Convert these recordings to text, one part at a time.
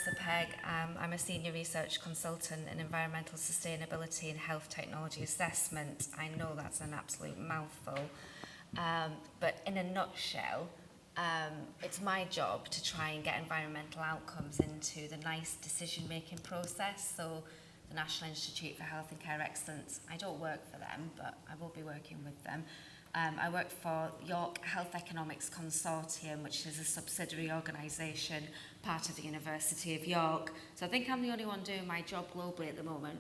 Melissa Pegg. I'm a senior research consultant in environmental sustainability and health technology assessment. I know that's an absolute mouthful, but in a nutshell, it's my job to try and get environmental outcomes into the NICE decision-making process. So the National Institute for Health and Care Excellence, I don't work for them, but I will be working with them. I work for York Health Economics Consortium, which is a subsidiary organisation, part of the University of York. So I think I'm the only one doing my job globally at the moment.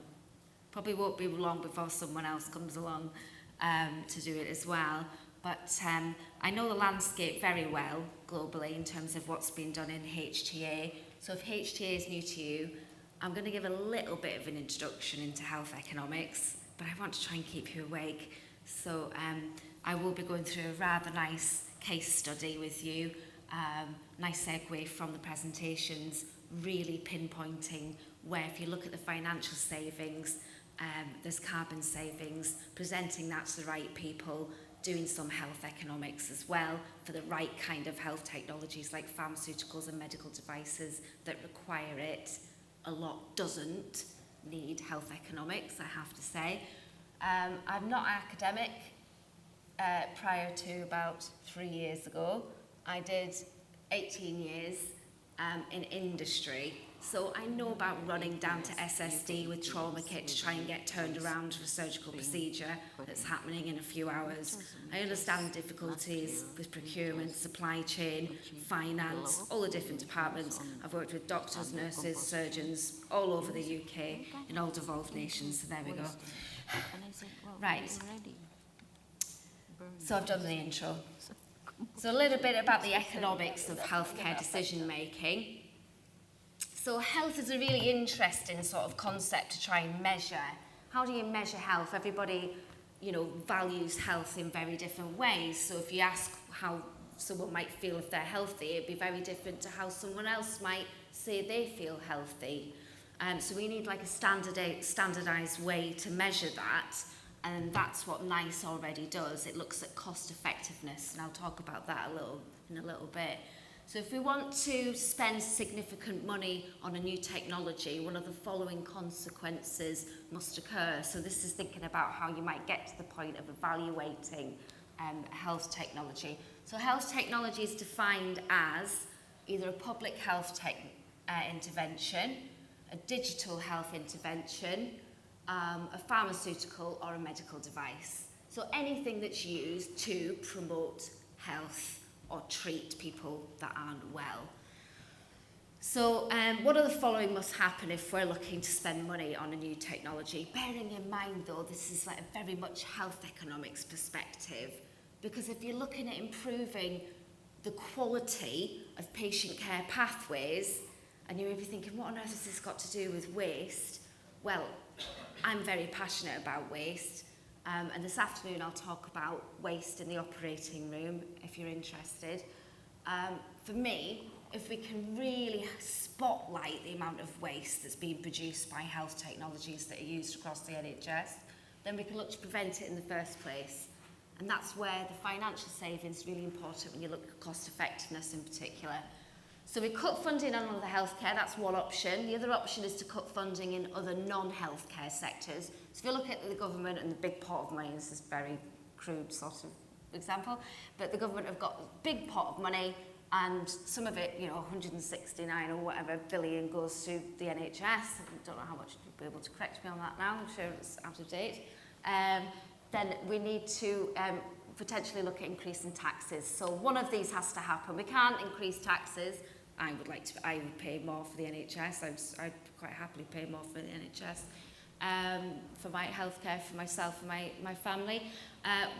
Probably won't be long before someone else comes along to do it as well. But I know the landscape very well globally in terms of what's been done in HTA. So if HTA is new to you, I'm going to give a little bit of an introduction into health economics, but I want to try and keep you awake. So I will be going through a rather nice case study with you, nice segue from the presentations, really pinpointing where if you look at the financial savings, there's carbon savings, presenting that to the right people, doing some health economics as well for the right kind of health technologies like pharmaceuticals and medical devices that require it. A lot doesn't need health economics, I have to say. I'm not academic. Prior to about 3 years ago, I did 18 years in industry. So I know about running down to SSD with trauma kit to try and get turned around for a surgical procedure that's happening in a few hours. I understand difficulties with procurement, supply chain, finance, all the different departments. I've worked with doctors, nurses, surgeons all over the UK in all devolved nations. So there we go. Right. So I've done the intro. So a little bit about the economics of healthcare decision making. So health is a really interesting sort of concept to try and measure. How do you measure health? Everybody, values health in very different ways. So if you ask how someone might feel if they're healthy, it'd be very different to how someone else might say they feel healthy. So we need like a standardized way to measure that. And that's what NICE already does. It looks at cost effectiveness, and I'll talk about that in a little bit. So if we want to spend significant money on a new technology, one of the following consequences must occur. So this is thinking about how you might get to the point of evaluating health technology. So health technology is defined as either a public health intervention, a digital health intervention, a pharmaceutical or a medical device. So anything that's used to promote health or treat people that aren't well. So what are the following must happen if we're looking to spend money on a new technology? Bearing in mind though, this is like a very much health economics perspective, because if you're looking at improving the quality of patient care pathways, and you may be thinking, what on earth has this got to do with waste? Well, I'm very passionate about waste, and this afternoon I'll talk about waste in the operating room if you're interested. For me, if we can really spotlight the amount of waste that's being produced by health technologies that are used across the NHS, then we can look to prevent it in the first place. And that's where the financial savings is really important when you look at cost effectiveness in particular. So we cut funding on other healthcare, that's one option. The other option is to cut funding in other non-healthcare sectors. So if you look at the government and the big pot of money, this is a very crude sort of example, but the government have got a big pot of money and some of it, 169 or whatever billion goes to the NHS. I don't know how much you'll be able to correct me on that now, I'm sure it's out of date. Then we need to potentially look at increasing taxes. So one of these has to happen. We can't increase taxes. I would pay more for the NHS. I'd quite happily pay more for the NHS for my healthcare for myself and my family.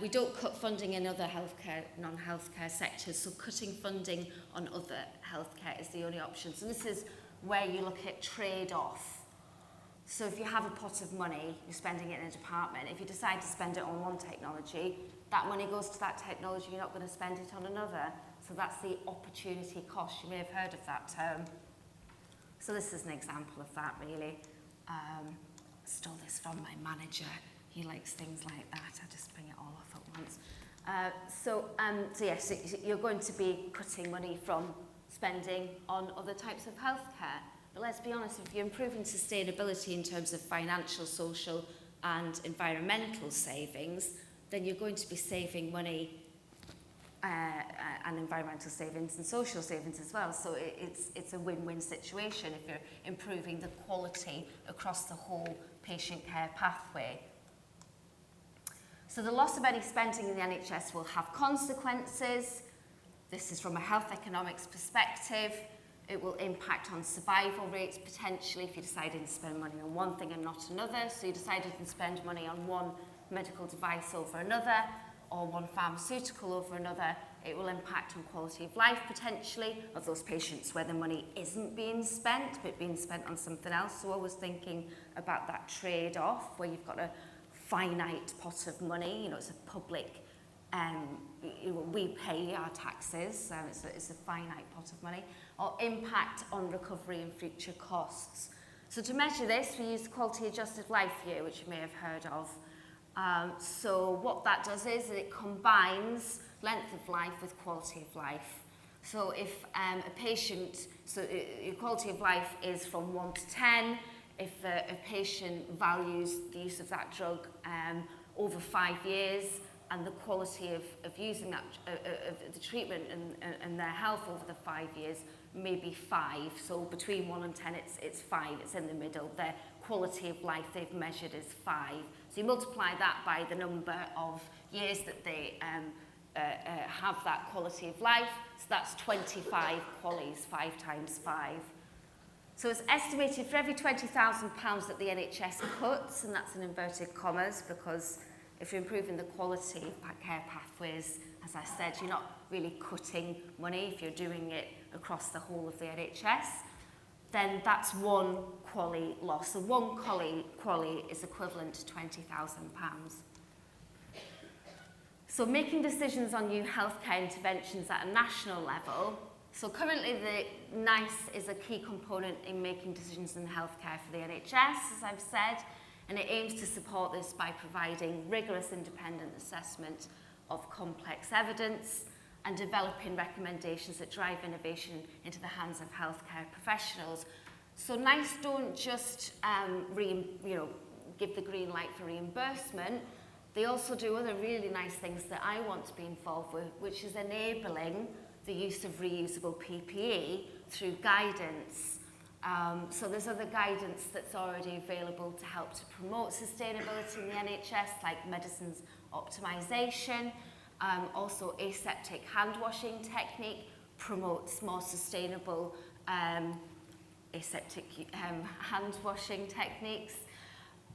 We don't cut funding in other non-healthcare sectors, so cutting funding on other healthcare is the only option. So this is where you look at trade-off. So if you have a pot of money, you're spending it in a department. If you decide to spend it on one technology, that money goes to that technology, you're not going to spend it on another. So that's the opportunity cost. You may have heard of that term. So this is an example of that, really. Stole this from my manager. He likes things like that. I just bring it all off at once. So yes, you're going to be cutting money from spending on other types of healthcare. But let's be honest, if you're improving sustainability in terms of financial, social and environmental savings, then you're going to be saving money and environmental savings and social savings as well. So it's a win-win situation if you're improving the quality across the whole patient care pathway. So the loss of any spending in the NHS will have consequences. This is from a health economics perspective. It will impact on survival rates potentially if you're deciding to spend money on one thing and not another. So you decided to spend money on one medical device over another, or one pharmaceutical over another. It will impact on quality of life potentially of those patients where the money isn't being spent but being spent on something else. So always thinking about that trade-off where you've got a finite pot of money, it's a public, we pay our taxes, it's a finite pot of money, or impact on recovery and future costs. So to measure this, we use the quality adjusted life year, which you may have heard of. So what that does is it combines length of life with quality of life. So if a patient, your quality of life is from 1 to 10, if a patient values the use of that drug over 5 years, and the quality of using that, of the treatment and their health over the 5 years may be 5. So between 1 and 10, it's 5, it's in the middle. Their quality of life they've measured is 5. So you multiply that by the number of years that they have that quality of life. So that's 25 QALYs, 5 times 5. So it's estimated for every £20,000 that the NHS cuts, and that's in inverted commas, because if you're improving the quality of care pathways, as I said, you're not really cutting money if you're doing it across the whole of the NHS, then that's one QALY loss. So one QALY is equivalent to £20,000. So making decisions on new healthcare interventions at a national level. So currently the NICE is a key component in making decisions in healthcare for the NHS, as I've said, and it aims to support this by providing rigorous independent assessment of complex evidence and developing recommendations that drive innovation into the hands of healthcare professionals. So NICE don't just give the green light for reimbursement. They also do other really nice things that I want to be involved with, which is enabling the use of reusable PPE through guidance. So there's other guidance that's already available to help to promote sustainability in the NHS, like medicines optimization. Also aseptic hand washing technique promotes more sustainable aseptic hand washing techniques.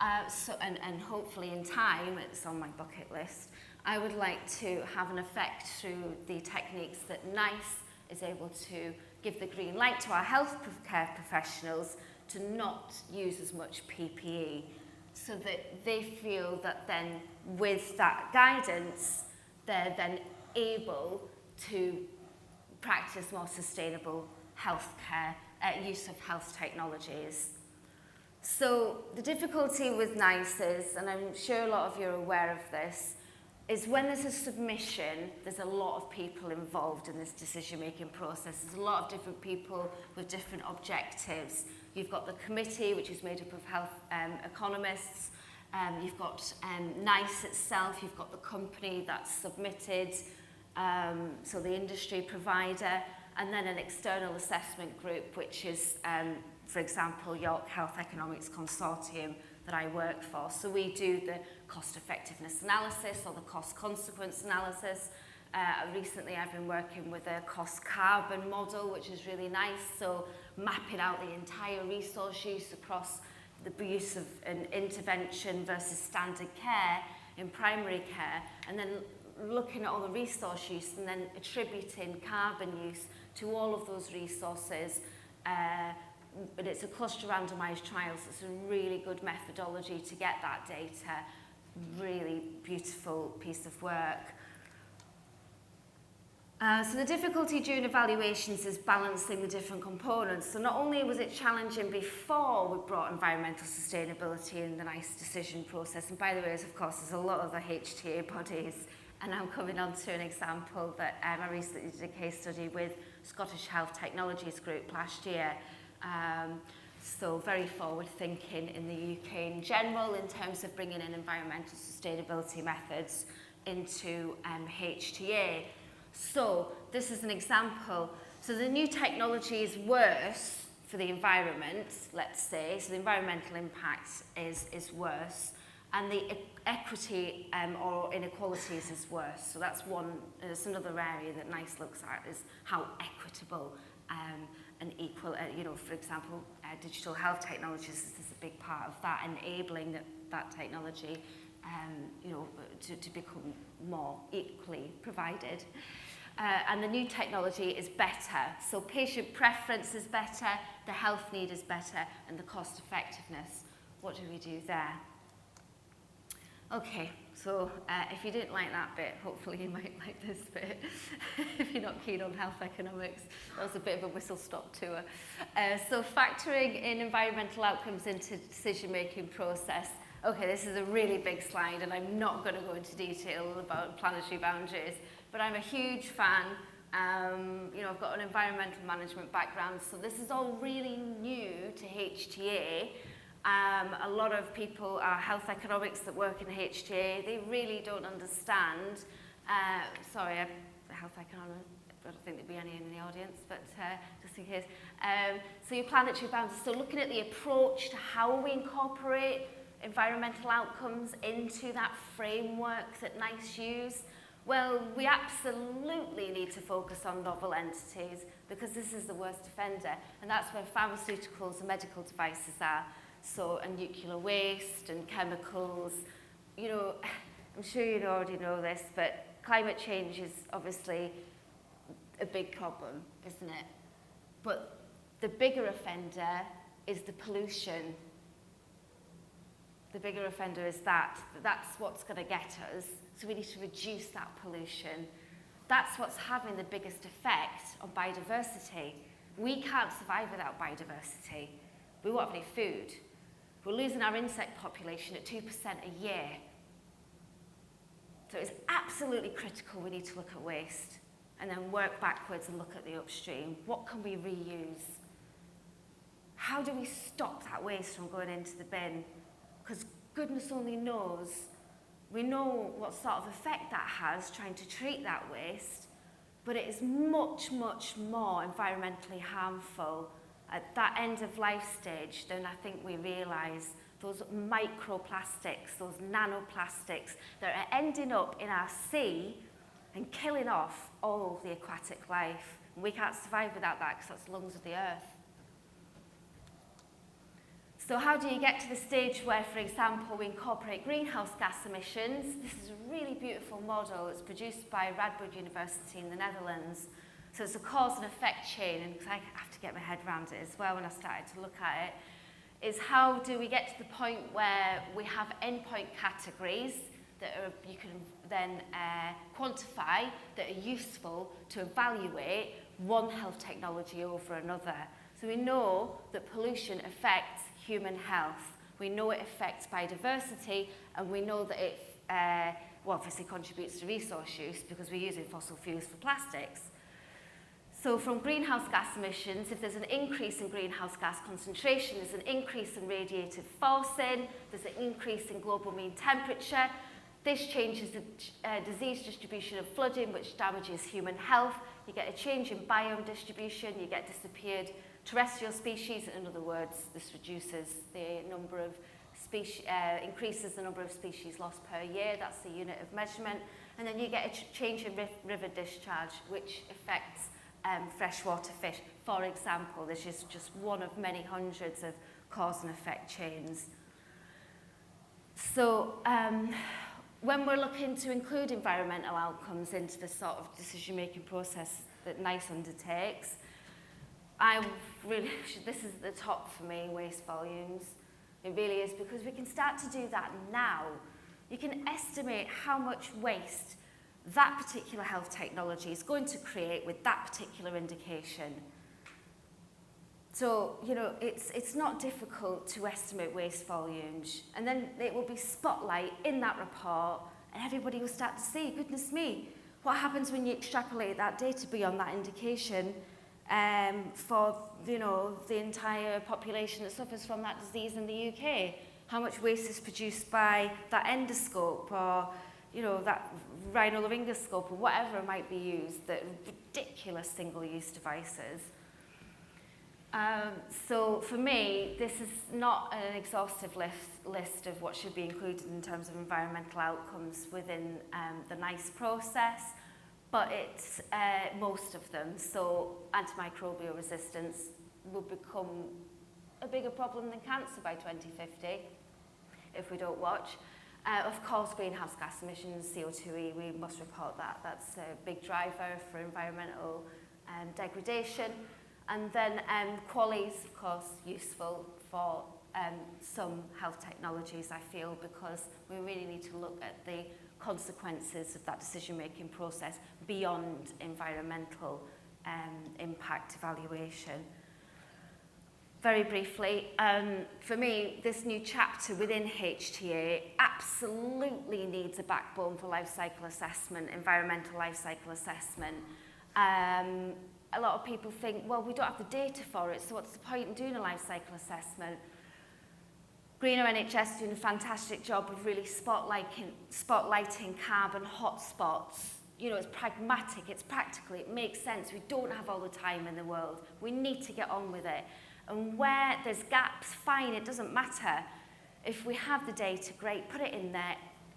And hopefully in time, it's on my bucket list, I would like to have an effect through the techniques that NICE is able to give the green light to our healthcare professionals to not use as much PPE, so that they feel that then with that guidance, they're then able to practice more sustainable healthcare, use of health technologies. So the difficulty with NICE is, and I'm sure a lot of you are aware of this, is when there's a submission, there's a lot of people involved in this decision-making process. There's a lot of different people with different objectives. You've got the committee, which is made up of health economists. You've got NICE itself. You've got the company that's submitted, so the industry provider, and then an external assessment group, which is, for example, York Health Economics Consortium that I work for. So we do the cost effectiveness analysis or the cost consequence analysis. Recently I've been working with a cost carbon model, which is really nice. So mapping out the entire resource use across the use of an intervention versus standard care in primary care, and then looking at all the resource use and then attributing carbon use to all of those resources. But it's a cluster randomised trial, so it's a really good methodology to get that data. Really beautiful piece of work. So the difficulty during evaluations is balancing the different components. So not only was it challenging before we brought environmental sustainability in the NICE decision process, and by the way, of course, there's a lot of the HTA bodies, and I'm coming on to an example that I recently did a case study with Scottish Health Technologies Group last year. So very forward thinking in the UK in general in terms of bringing in environmental sustainability methods into HTA. So this is an example. So the new technology is worse for the environment, let's say, so the environmental impact is worse, and the equity or inequalities is worse. So that's another area that NICE looks at, is how equitable and equal, for example, digital health technologies is a big part of that, enabling that technology to become more equally provided. And the new technology is better. So patient preference is better, the health need is better, and the cost effectiveness. What do we do there? Okay, so if you didn't like that bit, hopefully you might like this bit. If you're not keen on health economics, that was a bit of a whistle-stop tour. So factoring in environmental outcomes into decision-making process. Okay, this is a really big slide, and I'm not going to go into detail about planetary boundaries, but I'm a huge fan. I've got an environmental management background, so this is all really new to HTA. A lot of people are health economics that work in HTA. They really don't understand. Sorry, health economics. I don't think there'd be any in the audience, but just in case. So your planetary boundaries. So looking at the approach to how we incorporate environmental outcomes into that framework that NICE use. Well, we absolutely need to focus on novel entities because this is the worst offender, and that's where pharmaceuticals and medical devices are. So, and nuclear waste and chemicals. I'm sure you already know this, but climate change is obviously a big problem, isn't it? But the bigger offender is the pollution. The bigger offender is that's what's going to get us. So we need to reduce that pollution. That's what's having the biggest effect on biodiversity. We can't survive without biodiversity. We won't have any food. We're losing our insect population at 2% a year. So it's absolutely critical we need to look at waste and then work backwards and look at the upstream. What can we reuse? How do we stop that waste from going into the bin? Because goodness only knows, we know what sort of effect that has trying to treat that waste, but it is much, much more environmentally harmful at that end of life stage than I think we realise. Those microplastics, those nanoplastics that are ending up in our sea and killing off all of the aquatic life. And we can't survive without that because that's the lungs of the earth. So how do you get to the stage where, for example, we incorporate greenhouse gas emissions? This is a really beautiful model. It's produced by Radboud University in the Netherlands. So it's a cause and effect chain, and I have to get my head around it as well when I started to look at it, is how do we get to the point where we have endpoint categories that you can then quantify that are useful to evaluate one health technology over another. So we know that pollution affects human health. We know it affects biodiversity, and we know that it obviously contributes to resource use because we're using fossil fuels for plastics. So from greenhouse gas emissions, if there's an increase in greenhouse gas concentration, there's an increase in radiative forcing, there's an increase in global mean temperature. This changes the disease distribution of flooding, which damages human health. You get a change in biome distribution, you get disappeared terrestrial species. In other words, this reduces the number of species, increases the number of species lost per year. That's the unit of measurement. And then you get a change in river discharge, which affects freshwater fish. For example, this is just one of many hundreds of cause and effect chains. So when we're looking to include environmental outcomes into the sort of decision-making process that NICE undertakes, this is the top for me, waste volumes. It really is, because we can start to do that now. You can estimate how much waste that particular health technology is going to create with that particular indication. So, it's not difficult to estimate waste volumes. And then it will be spotlight in that report, and everybody will start to see, goodness me, what happens when you extrapolate that data beyond that indication? for, the entire population that suffers from that disease in the UK? How much waste is produced by that endoscope or, that rhinolaryngoscope or whatever might be used, that ridiculous single-use devices. So for me, this is not an exhaustive list of what should be included in terms of environmental outcomes within the NICE process, but it's most of them. So antimicrobial resistance will become a bigger problem than cancer by 2050 if we don't watch. Of course, greenhouse gas emissions, CO2e, we must report that. That's a big driver for environmental degradation. And then QALY is, of course, useful for some health technologies, I feel, because we really need to look at the consequences of that decision-making process beyond environmental impact evaluation. Very briefly, for me, this new chapter within HTA absolutely needs a backbone for life cycle assessment, environmental life cycle assessment. A lot of people think, well, we don't have the data for it, so what's the point in doing a life cycle assessment? Greener NHS is doing a fantastic job of really spotlighting carbon hotspots. It's pragmatic, it's practical, it makes sense. We don't have all the time in the world. We need to get on with it. And where there's gaps, fine, it doesn't matter. If we have the data, great, put it in there.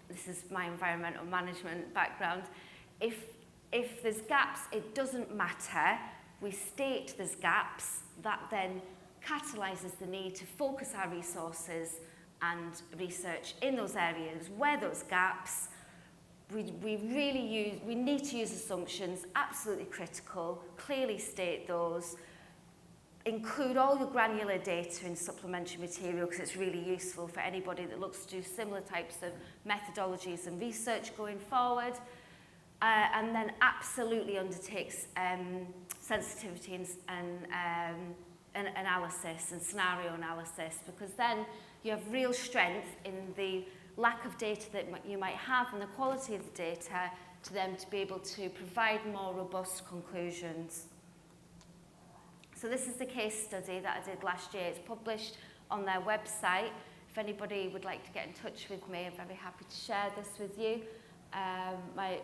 This is my environmental management background. If there's gaps, it doesn't matter. We state there's gaps. That then catalyses the need to focus our resources and research in those areas where those gaps. We need to use assumptions, absolutely critical, clearly state those, include all your granular data in supplementary material because it's really useful for anybody that looks to do similar types of methodologies and research going forward. And then absolutely undertakes sensitivity and analysis and scenario analysis, because then you have real strength in the lack of data that you might have and the quality of the data to them to be able to provide more robust conclusions. So this is the case study that I did last year. It's published on their website. If anybody would like to get in touch with me, I'm very happy to share this with you. My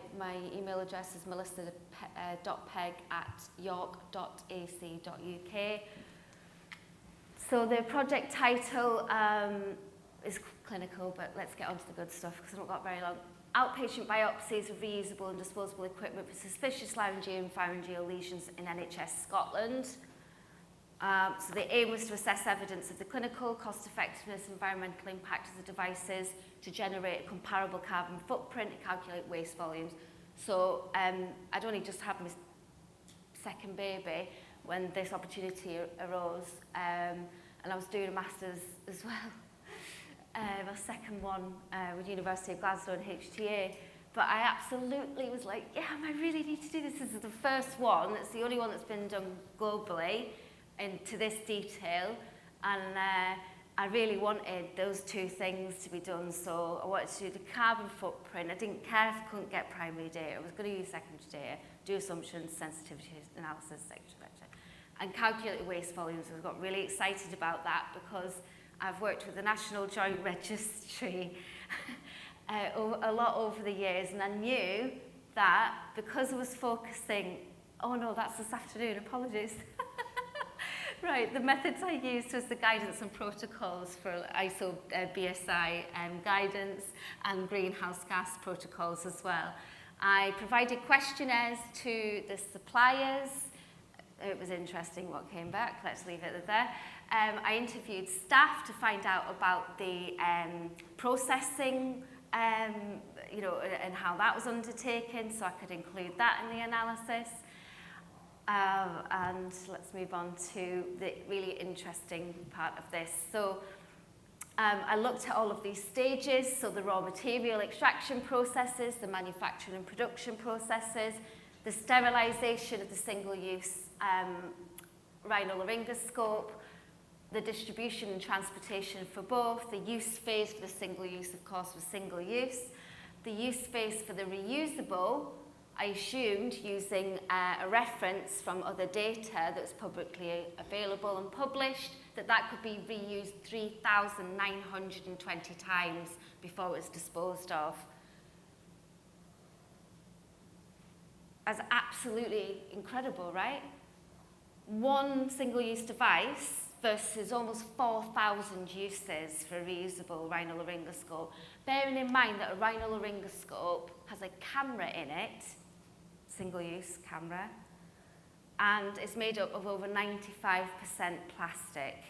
email address is melissa.pegg@york.ac.uk. So the project title is clinical, but let's get on to the good stuff because I've not got very long. Outpatient biopsies of reusable and disposable equipment for suspicious laryngeal and pharyngeal lesions in NHS Scotland. So the aim was to assess evidence of the clinical, cost-effectiveness, and environmental impact of the devices to generate a comparable carbon footprint and calculate waste volumes. So I'd only just had my second baby when this opportunity arose, and I was doing a master's as well, my second one with University of Glasgow and HTA. But I absolutely was like, yeah, I really need to do this. This is the first one. It's the only one that's been done globally into this detail, and I really wanted those two things to be done. So I wanted to do the carbon footprint. I didn't care if I couldn't get primary data. I was going to use secondary data, do assumptions, sensitivity analysis, etc., and calculate waste volumes. I got really excited about that because I've worked with the National Joint Registry a lot over the years, and I knew that because I was focusing, oh no, that's this afternoon, apologies. Right, the methods I used was the guidance and protocols for ISO BSI guidance and greenhouse gas protocols as well. I provided questionnaires to the suppliers. It was interesting what came back, let's leave it there. I interviewed staff to find out about the processing, and how that was undertaken, so I could include that in the analysis. And let's move on to the really interesting part of this. So I looked at all of these stages, so the raw material extraction processes, the manufacturing and production processes, the sterilisation of the single-use rhinolaryngoscope, the distribution and transportation for both, the use phase for the single-use, of course, was single-use, the use phase for the reusable, I assumed, using a reference from other data that's publicly available and published, that could be reused 3,920 times before it was disposed of. That's absolutely incredible, right? One single-use device versus almost 4,000 uses for a reusable rhinolaryngoscope. Bearing in mind that a rhinolaryngoscope has a camera in it, single-use camera, and it's made up of over 95% plastic.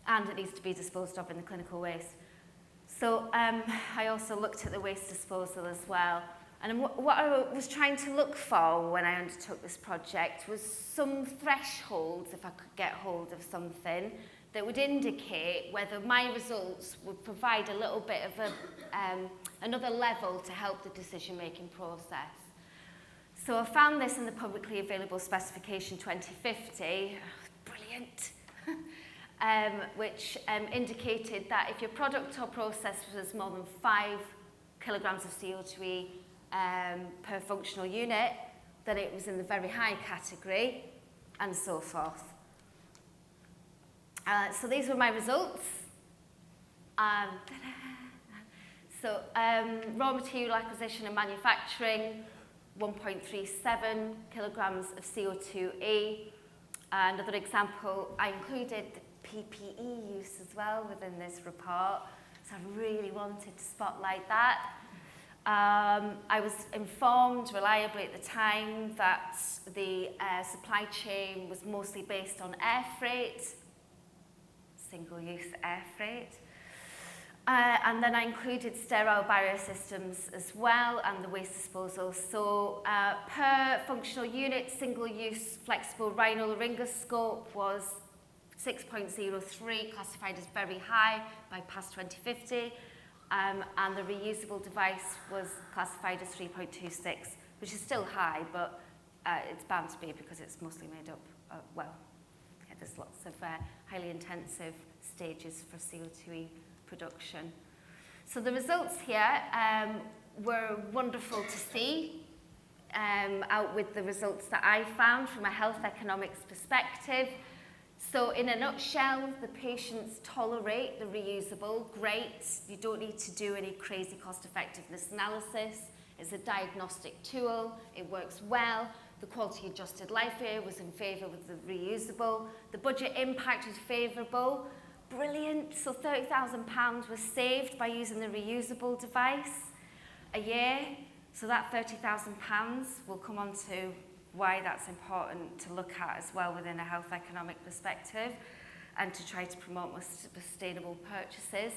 And it needs to be disposed of in the clinical waste. So I also looked at the waste disposal as well. And what I was trying to look for when I undertook this project was some thresholds, if I could get hold of something, that would indicate whether my results would provide a little bit of another level to help the decision-making process. So I found this in the publicly available specification 2050, brilliant, which indicated that if your product or process was more than 5 kilograms of CO2e per functional unit, then it was in the very high category, and so forth. So these were my results. So raw material acquisition and manufacturing, 1.37 kilograms of CO2e. Another example, I included PPE use as well within this report, so I really wanted to spotlight that. I was informed reliably at the time that the supply chain was mostly based on air freight, single-use air freight. And then I included sterile barrier systems as well and the waste disposal. So per functional unit, single-use flexible rhinolaryngoscope was 6.03, classified as very high by PAS 2050. And the reusable device was classified as 3.26, which is still high, but it's bound to be because it's mostly made up, there's lots of highly intensive stages for CO2e production. So the results here were wonderful to see, out with the results that I found from a health economics perspective. So in a nutshell, the patients tolerate the reusable, great. You don't need to do any crazy cost effectiveness analysis. It's a diagnostic tool, it works well. The quality adjusted life year was in favour with the reusable. The budget impact was favourable. Brilliant, so £30,000 was saved by using the reusable device a year. So that £30,000 will come on to why that's important to look at as well within a health economic perspective and to try to promote more sustainable purchases.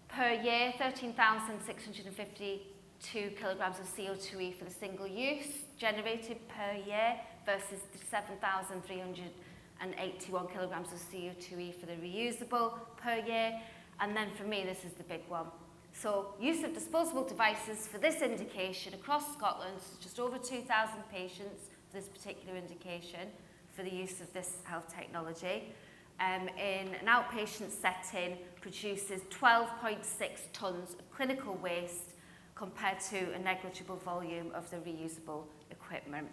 Per year, 13,652 kilograms of CO2e for the single use generated per year versus 7,381 kilograms of CO2e for the reusable per year. And then for me, this is the big one. So use of disposable devices for this indication across Scotland, just over 2,000 patients for this particular indication for the use of this health technology. In an outpatient setting, produces 12.6 tonnes of clinical waste compared to a negligible volume of the reusable equipment.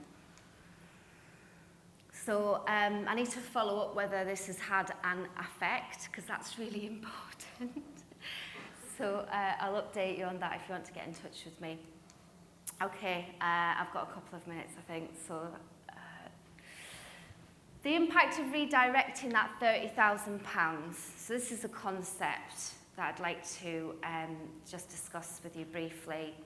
So I need to follow up whether this has had an effect, because that's really important. So I'll update you on that if you want to get in touch with me. Okay, I've got a couple of minutes, I think. So the impact of redirecting that £30,000. So this is a concept that I'd like to just discuss with you briefly.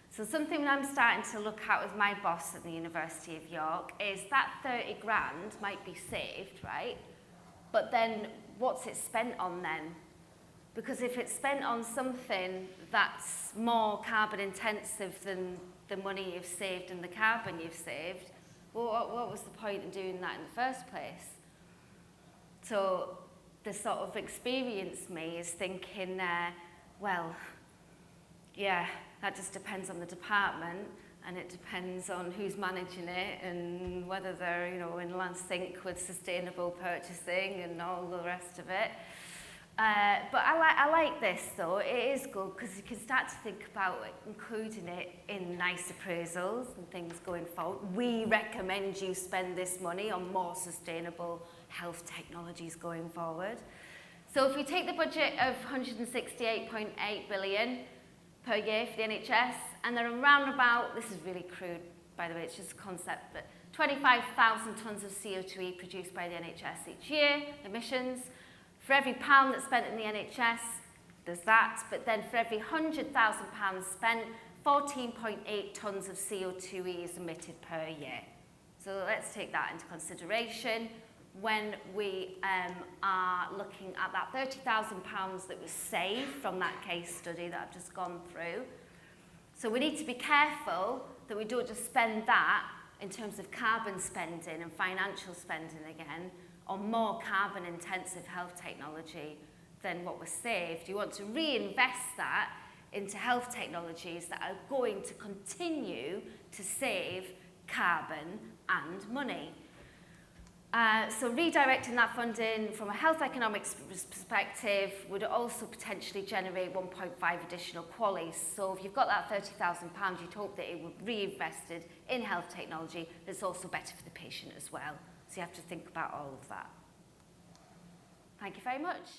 So something that I'm starting to look at with my boss at the University of York is that 30 grand might be saved, right? But then what's it spent on then? Because if it's spent on something that's more carbon intensive than the money you've saved and the carbon you've saved, well, what was the point in doing that in the first place? So the sort of experience me is thinking, well, yeah, that just depends on the department, and it depends on who's managing it and whether they're, in sync with sustainable purchasing and all the rest of it. But I like this though, it is good because you can start to think about including it in nice appraisals and things going forward. We recommend you spend this money on more sustainable health technologies going forward. So if you take the budget of 168.8 billion per year for the NHS, and they're around about, this is really crude by the way, it's just a concept, but 25,000 tonnes of CO2e produced by the NHS each year, emissions. For every pound that's spent in the NHS, there's that, but then for every £100,000 spent, 14.8 tonnes of CO2e is emitted per year. So let's take that into consideration when we are looking at that £30,000 that was saved from that case study that I've just gone through. So we need to be careful that we don't just spend that in terms of carbon spending and financial spending again, on more carbon-intensive health technology than what was saved. You want to reinvest that into health technologies that are going to continue to save carbon and money. So redirecting that funding from a health economics perspective would also potentially generate 1.5 additional QALYs. So if you've got that £30,000, you'd hope that it would be reinvested in health technology that's also better for the patient as well. So you have to think about all of that. Thank you very much.